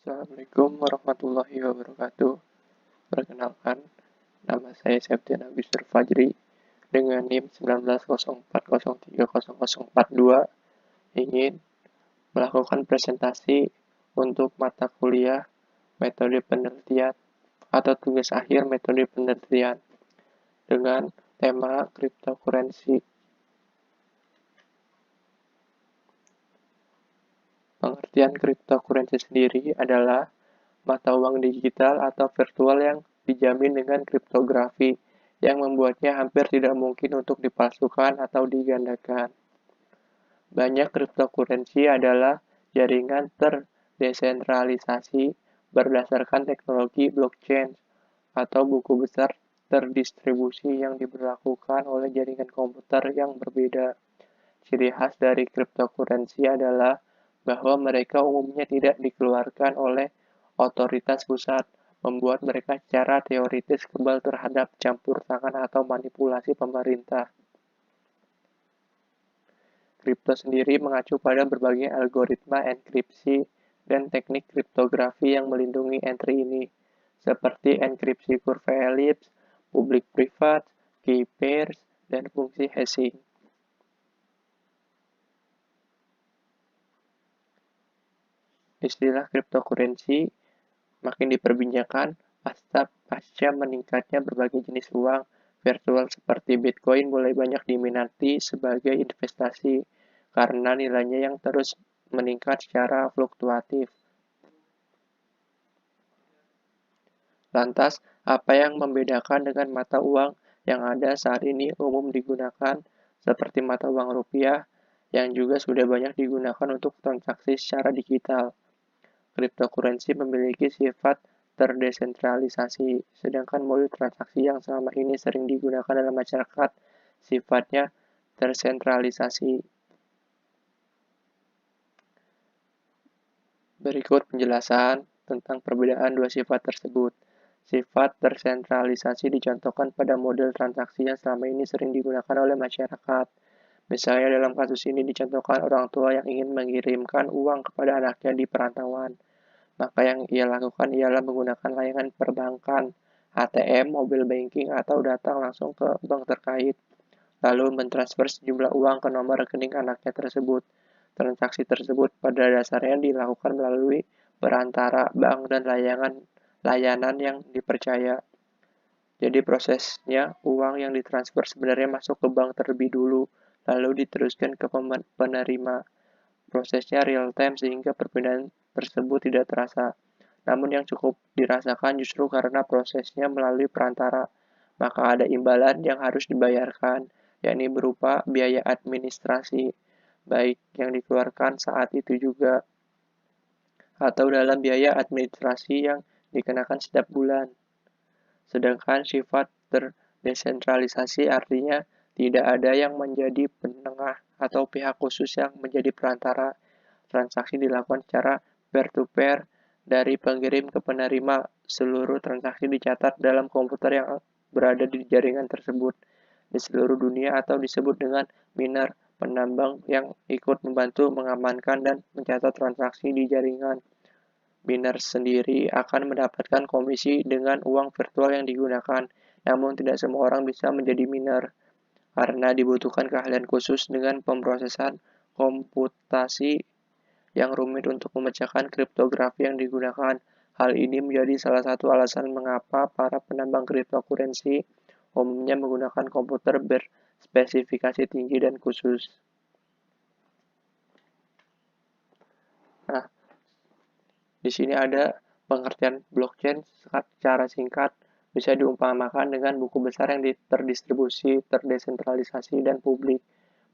Assalamualaikum warahmatullahi wabarakatuh. Perkenalkan, nama saya Septian Abisur Fajri dengan NIM 1904030042 ingin melakukan presentasi untuk mata kuliah metode penelitian atau tugas akhir metode penelitian dengan tema cryptocurrency. Pengertian cryptocurrency sendiri adalah mata uang digital atau virtual yang dijamin dengan kriptografi yang membuatnya hampir tidak mungkin untuk dipalsukan atau digandakan. Banyak cryptocurrency adalah jaringan terdesentralisasi berdasarkan teknologi blockchain atau buku besar terdistribusi yang diberlakukan oleh jaringan komputer yang berbeda. Ciri khas dari cryptocurrency adalah bahwa mereka umumnya tidak dikeluarkan oleh otoritas pusat, membuat mereka secara teoritis kebal terhadap campur tangan atau manipulasi pemerintah. Kripto sendiri mengacu pada berbagai algoritma enkripsi dan teknik kriptografi yang melindungi entry ini, seperti enkripsi kurva elips, public-private, key pairs, dan fungsi hashing. Istilah cryptocurrency makin diperbincangkan pasca meningkatnya berbagai jenis uang virtual seperti Bitcoin mulai banyak diminati sebagai investasi karena nilainya yang terus meningkat secara fluktuatif. Lantas, apa yang membedakan dengan mata uang yang ada saat ini umum digunakan seperti mata uang rupiah yang juga sudah banyak digunakan untuk transaksi secara digital? Cryptocurrency memiliki sifat terdesentralisasi, sedangkan model transaksi yang selama ini sering digunakan dalam masyarakat sifatnya tersentralisasi. Berikut penjelasan tentang perbedaan dua sifat tersebut. Sifat tersentralisasi dicontohkan pada model transaksi yang selama ini sering digunakan oleh masyarakat. Misalnya dalam kasus ini dicontohkan orang tua yang ingin mengirimkan uang kepada anaknya di perantauan. Maka yang ia lakukan ialah menggunakan layanan perbankan, ATM, mobile banking, atau datang langsung ke bank terkait, lalu mentransfer sejumlah uang ke nomor rekening anaknya tersebut. Transaksi tersebut pada dasarnya dilakukan melalui perantara bank dan layanan yang dipercaya. Jadi prosesnya uang yang ditransfer sebenarnya masuk ke bank terlebih dulu, lalu diteruskan ke penerima. Prosesnya real time sehingga perbedaan tersebut tidak terasa. Namun yang cukup dirasakan justru karena prosesnya melalui perantara, maka ada imbalan yang harus dibayarkan, yakni berupa biaya administrasi, baik yang dikeluarkan saat itu juga, atau dalam biaya administrasi yang dikenakan setiap bulan. Sedangkan sifat terdesentralisasi artinya tidak ada yang menjadi penengah atau pihak khusus yang menjadi perantara. Transaksi dilakukan secara peer-to-peer dari pengirim ke penerima. Seluruh transaksi dicatat dalam komputer yang berada di jaringan tersebut di seluruh dunia atau disebut dengan miner, penambang yang ikut membantu mengamankan dan mencatat transaksi di jaringan. Miner sendiri akan mendapatkan komisi dengan uang virtual yang digunakan, namun tidak semua orang bisa menjadi miner karena dibutuhkan keahlian khusus dengan pemrosesan komputasi yang rumit untuk memecahkan kriptografi yang digunakan. Hal ini menjadi salah satu alasan mengapa para penambang cryptocurrency umumnya menggunakan komputer berspesifikasi tinggi dan khusus. Nah, di sini ada pengertian blockchain secara singkat bisa diumpamakan dengan buku besar yang terdistribusi, terdesentralisasi, dan publik.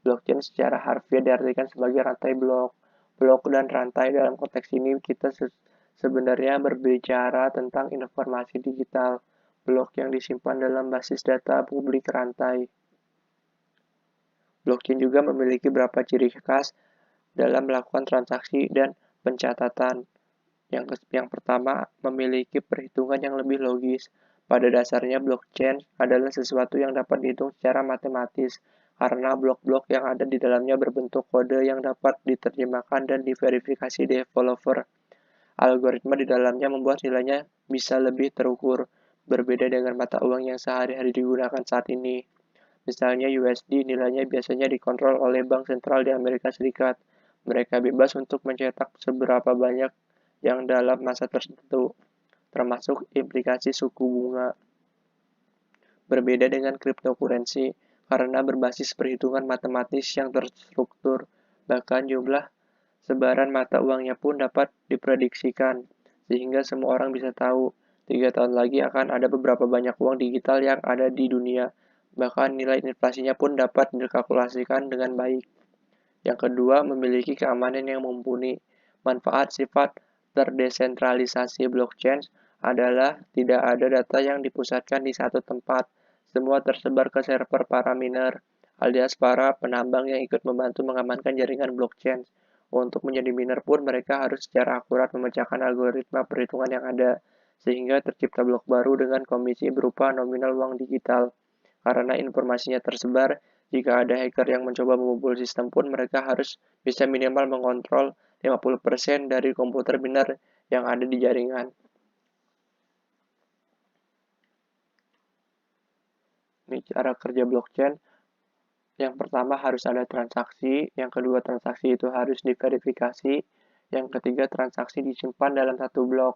Blockchain secara harfiah diartikan sebagai rantai blok. Blok dan rantai dalam konteks ini kita sebenarnya berbicara tentang informasi digital. Blok yang disimpan dalam basis data publik rantai. Blockchain juga memiliki beberapa ciri khas dalam melakukan transaksi dan pencatatan. Yang pertama, memiliki perhitungan yang lebih logis. Pada dasarnya, blockchain adalah sesuatu yang dapat dihitung secara matematis, karena blok-blok yang ada di dalamnya berbentuk kode yang dapat diterjemahkan dan diverifikasi developer. Algoritma di dalamnya membuat nilainya bisa lebih terukur, berbeda dengan mata uang yang sehari-hari digunakan saat ini. Misalnya USD nilainya biasanya dikontrol oleh Bank Sentral di Amerika Serikat. Mereka bebas untuk mencetak seberapa banyak yang dalam masa tertentu, termasuk implikasi suku bunga. Berbeda dengan cryptocurrency, karena berbasis perhitungan matematis yang terstruktur, bahkan jumlah sebaran mata uangnya pun dapat diprediksikan, sehingga semua orang bisa tahu 3 tahun lagi akan ada beberapa banyak uang digital yang ada di dunia. Bahkan nilai inflasinya pun dapat dikalkulasikan dengan baik. Yang kedua, memiliki keamanan yang mumpuni. Manfaat sifat terdesentralisasi blockchain adalah tidak ada data yang dipusatkan di satu tempat. Semua tersebar ke server para miner, alias para penambang yang ikut membantu mengamankan jaringan blockchain. Untuk menjadi miner pun mereka harus secara akurat memecahkan algoritma perhitungan yang ada, sehingga tercipta blok baru dengan komisi berupa nominal uang digital. Karena informasinya tersebar, jika ada hacker yang mencoba membobol sistem pun mereka harus bisa minimal mengontrol 50% dari komputer miner yang ada di jaringan. Ini cara kerja blockchain. Yang pertama harus ada transaksi, yang kedua transaksi itu harus diverifikasi, yang ketiga transaksi disimpan dalam satu blok,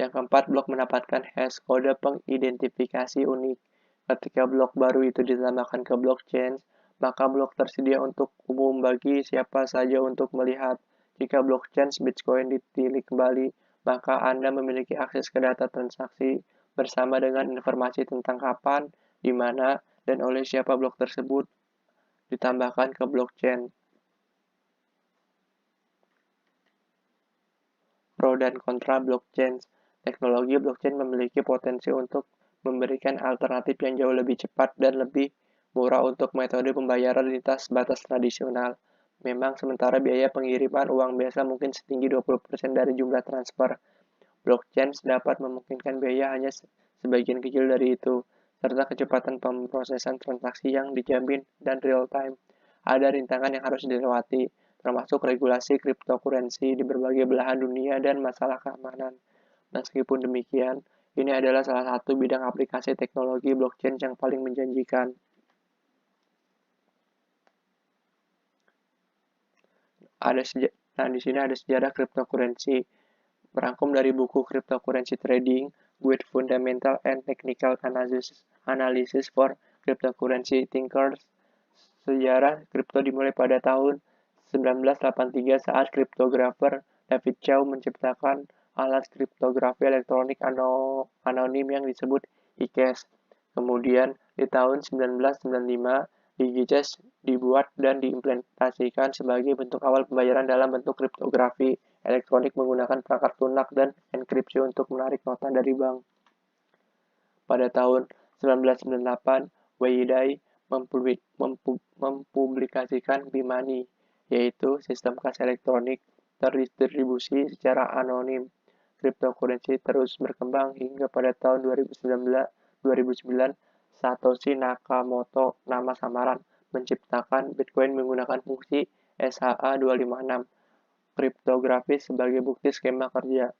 yang keempat blok mendapatkan hash kode pengidentifikasi unik. Ketika blok baru itu ditambahkan ke blockchain, maka blok tersedia untuk umum bagi siapa saja untuk melihat. Jika blockchain Bitcoin dipilih kembali, maka Anda memiliki akses ke data transaksi bersama dengan informasi tentang kapan, di mana, dan oleh siapa blok tersebut ditambahkan ke blockchain. Pro dan kontra blockchain. Teknologi blockchain memiliki potensi untuk memberikan alternatif yang jauh lebih cepat dan lebih murah untuk metode pembayaran lintas batas tradisional. Memang sementara biaya pengiriman uang biasa mungkin setinggi 20% dari jumlah transfer. Blockchain dapat memungkinkan biaya hanya sebagian kecil dari itu, serta kecepatan pemrosesan transaksi yang dijamin dan real time. Ada rintangan yang harus dilewati, termasuk regulasi cryptocurrency di berbagai belahan dunia dan masalah keamanan. Meskipun demikian, ini adalah salah satu bidang aplikasi teknologi blockchain yang paling menjanjikan. Di sini ada sejarah cryptocurrency. Merangkum dari buku Cryptocurrency Trading, Guide Fundamental and Technical Analysis for Cryptocurrency Thinkers. Sejarah kripto dimulai pada tahun 1983 saat kriptografer David Chow menciptakan alat kriptografi elektronik anonim yang disebut ICASH. Kemudian di tahun 1995, DigiCash dibuat dan diimplementasikan sebagai bentuk awal pembayaran dalam bentuk kriptografi elektronik menggunakan perangkat lunak dan enkripsi untuk menarik nota dari bank. Pada tahun 1998, Wei Dai mempublikasikan B-Money, yaitu sistem kas elektronik terdistribusi secara anonim. Cryptocurrency terus berkembang hingga pada tahun 2009, Satoshi Nakamoto, nama samaran, menciptakan Bitcoin menggunakan fungsi SHA-256 kriptografi sebagai bukti skema kerja.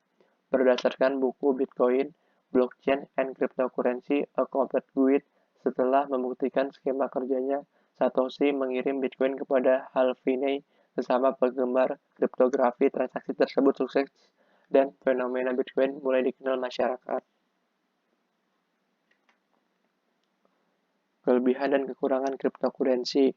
Berdasarkan buku Bitcoin, Blockchain and Cryptocurrency, A Complete Guide, setelah membuktikan skema kerjanya, Satoshi mengirim Bitcoin kepada Hal Finney, sesama penggemar kriptografi. Transaksi tersebut sukses dan fenomena Bitcoin mulai dikenal masyarakat. Kelebihan dan kekurangan cryptocurrency.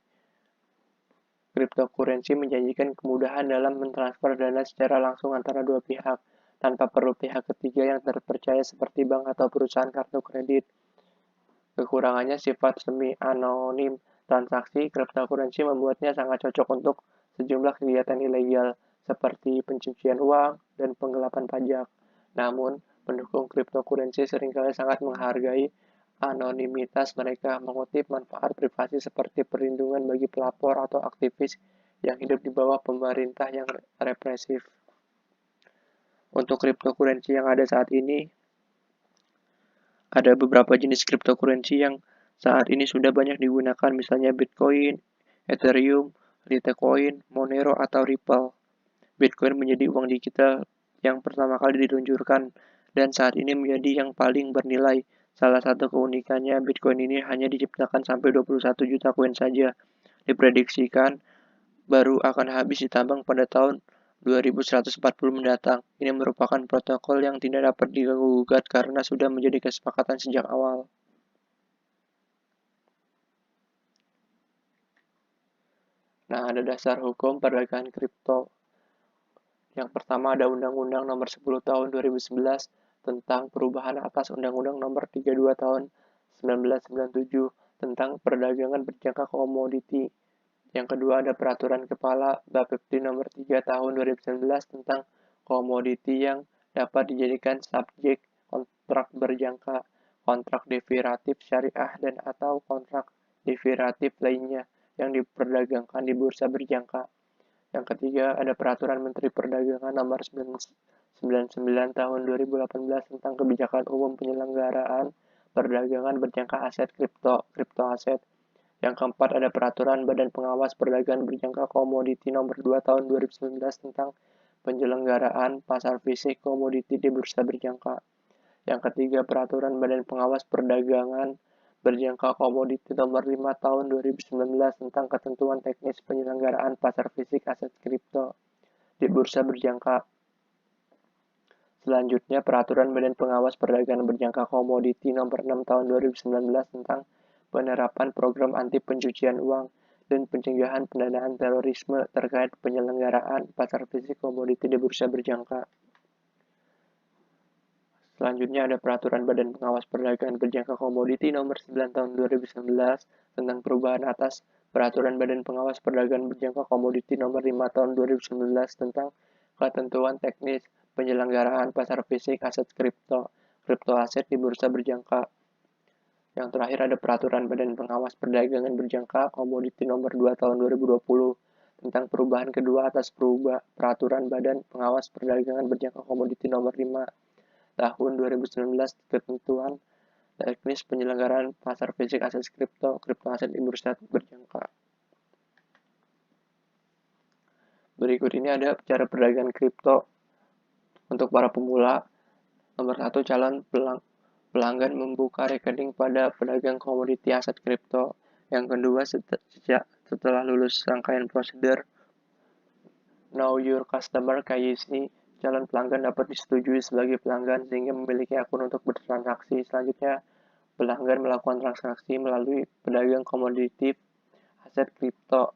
Cryptocurrency menjanjikan kemudahan dalam mentransfer dana secara langsung antara dua pihak, tanpa perlu pihak ketiga yang terpercaya seperti bank atau perusahaan kartu kredit. Kekurangannya sifat semi-anonim. Transaksi cryptocurrency membuatnya sangat cocok untuk sejumlah kegiatan ilegal, seperti pencucian uang dan penggelapan pajak. Namun, pendukung cryptocurrency seringkali sangat menghargai anonimitas mereka, mengutip manfaat privasi seperti perlindungan bagi pelapor atau aktivis yang hidup di bawah pemerintah yang represif. Untuk cryptocurrency yang ada saat ini, ada beberapa jenis cryptocurrency yang saat ini sudah banyak digunakan, misalnya Bitcoin, Ethereum, Litecoin, Monero, atau Ripple. Bitcoin menjadi uang digital yang pertama kali diluncurkan dan saat ini menjadi yang paling bernilai. Salah satu keunikannya, Bitcoin ini hanya diciptakan sampai 21 juta koin saja. Diprediksikan baru akan habis ditambang pada tahun 2140 mendatang. Ini merupakan protokol yang tidak dapat diganggu-gugat karena sudah menjadi kesepakatan sejak awal. Nah, ada dasar hukum perdagangan kripto. Yang pertama ada Undang-Undang Nomor 10 Tahun 2011 tentang perubahan atas Undang-Undang Nomor 32 Tahun 1997 tentang perdagangan berjangka komoditi. Yang kedua ada Peraturan Kepala Bapepti Nomor 3 Tahun 2019 tentang komoditi yang dapat dijadikan subjek kontrak berjangka, kontrak derivatif syariah dan atau kontrak derivatif lainnya yang diperdagangkan di bursa berjangka. Yang ketiga ada Peraturan Menteri Perdagangan Nomor 99 Tahun 2018 tentang kebijakan umum penyelenggaraan perdagangan berjangka aset kripto aset. Yang keempat ada Peraturan Badan Pengawas Perdagangan Berjangka Komoditi Nomor 2 Tahun 2019 tentang penyelenggaraan pasar fisik komoditi di bursa berjangka. Yang ketiga Peraturan Badan Pengawas Perdagangan Berjangka Komoditi Nomor 5 Tahun 2019 tentang ketentuan teknis penyelenggaraan pasar fisik aset kripto di bursa berjangka. Selanjutnya, Peraturan Badan Pengawas Perdagangan Berjangka Komoditi Nomor 6 Tahun 2019 tentang penerapan program anti pencucian uang dan pencegahan pendanaan terorisme terkait penyelenggaraan pasar fisik komoditi di bursa berjangka. Selanjutnya ada Peraturan Badan Pengawas Perdagangan Berjangka Komoditi Nomor 9 Tahun 2019 tentang perubahan atas Peraturan Badan Pengawas Perdagangan Berjangka Komoditi Nomor 5 Tahun 2019 tentang ketentuan teknis penyelenggaraan pasar fisik aset kripto aset di bursa berjangka. Yang terakhir ada Peraturan Badan Pengawas Perdagangan Berjangka Komoditi Nomor 2 Tahun 2020 tentang perubahan kedua atas Peraturan Badan Pengawas Perdagangan Berjangka Komoditi Nomor 5 Tahun 2019 ketentuan teknis penyelenggaraan pasar fisik aset kripto aset di bursa berjangka. Berikut ini ada cara perdagangan kripto untuk para pemula. Nomor 1, calon pelanggan membuka rekening pada pedagang komoditi aset kripto. Yang kedua, setelah lulus rangkaian prosedur Know Your Customer (KYC), calon pelanggan dapat disetujui sebagai pelanggan sehingga memiliki akun untuk bertransaksi. Selanjutnya, pelanggan melakukan transaksi melalui pedagang komoditi aset kripto.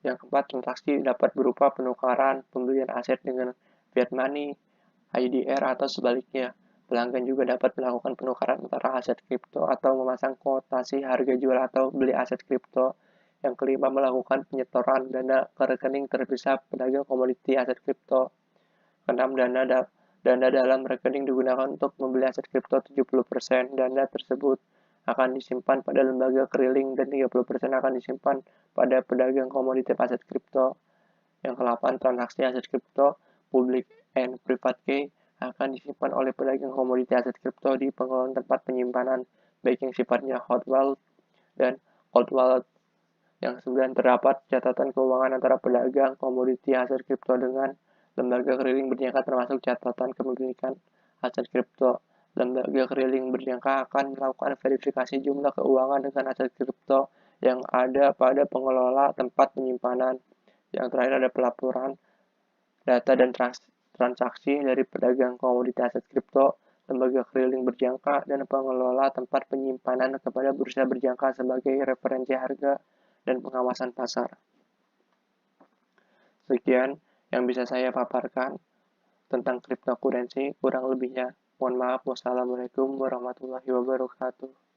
Yang keempat, transaksi dapat berupa penukaran, pembelian aset dengan fiat money, IDR, atau sebaliknya. Pelanggan juga dapat melakukan penukaran antara aset kripto atau memasang kuotasi harga jual atau beli aset kripto. Yang kelima, melakukan penyetoran dana ke rekening terpisah pedagang komoditi aset kripto. Keenam, dana dalam rekening digunakan untuk membeli aset kripto 70%. Dana tersebut akan disimpan pada lembaga keliling dan 30% akan disimpan pada pedagang komoditi aset kripto. Yang ke-8, transaksi aset kripto public and private key akan disimpan oleh pedagang komoditi aset kripto di pengelolaan tempat penyimpanan, baik yang sifatnya hot wallet dan cold wallet. Yang 9, terdapat catatan keuangan antara pedagang komoditi aset kripto dengan lembaga keliling berjangka termasuk catatan kepemilikan aset kripto. Lembaga keliling berjangka akan melakukan verifikasi jumlah keuangan dengan aset kripto yang ada pada pengelola tempat penyimpanan. Yang terakhir ada pelaporan data dan transaksi dari pedagang komoditi aset kripto, lembaga keliling berjangka, dan pengelola tempat penyimpanan kepada bursa berjangka sebagai referensi harga dan pengawasan pasar. Sekian yang bisa saya paparkan tentang cryptocurrency, kurang lebihnya mohon maaf. Wassalamualaikum warahmatullahi wabarakatuh.